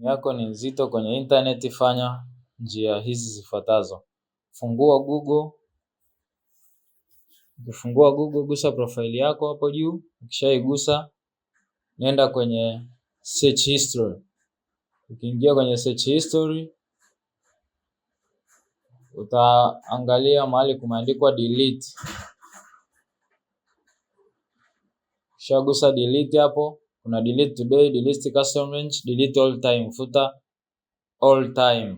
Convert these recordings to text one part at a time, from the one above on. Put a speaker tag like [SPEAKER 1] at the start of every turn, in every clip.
[SPEAKER 1] yako ni nzito kwenye internet, fanya njia hizi zifuatazo. Fungua Google. Ukifungua Google, gusa profile yako hapo juu. Ukishaigusa, nenda kwenye search history. Ukiingia kwenye search history, utaangalia mahali kumeandikwa delete. Ukishagusa delete hapo, kuna delete today, delete custom range, delete all time, futa all time.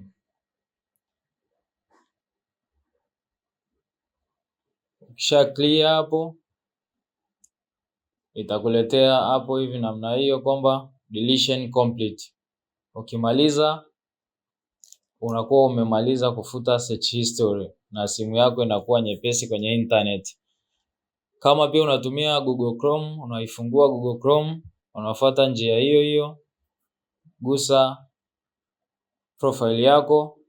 [SPEAKER 1] Ukisha clear hapo, itakuletea hapo hivi namna hiyo kwamba deletion complete. Ukimaliza, unakuwa umemaliza kufuta search history na simu yako inakuwa nyepesi kwenye internet. Kama pia unatumia Google Chrome, unaifungua Google Chrome, unafuata njia hiyo hiyo. Gusa profile yako.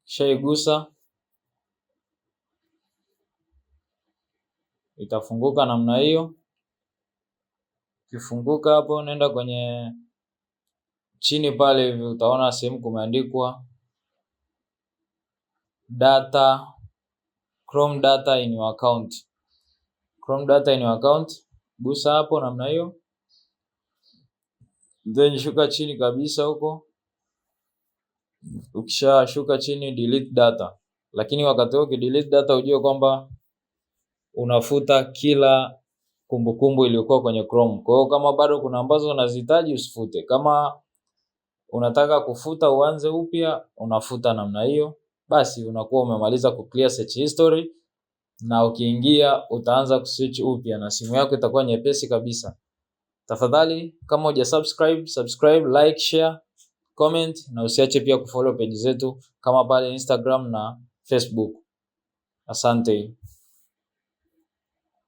[SPEAKER 1] Kishaigusa, itafunguka namna hiyo. Kifunguka hapo, nenda kwenye chini pale hivi utaona sehemu kumeandikwa data, Chrome data in your account. Chrome data in your account. Gusa hapo namna hiyo. Then shuka chini kabisa huko. Ukishashuka chini, delete data. Lakini wakati huo delete data ujue kwamba unafuta kila kumbukumbu iliyokuwa kwenye Chrome. Kwa hiyo kama bado kuna ambazo unazihitaji usifute. Kama unataka kufuta uanze upya, unafuta namna hiyo. Basi unakuwa umemaliza kuclear search history, na ukiingia utaanza kusearch upya na simu yako itakuwa nyepesi kabisa. Tafadhali kama subscribe, like, share, comment, na usiache pia kufollow page zetu kama pale Instagram na Facebook. Asante.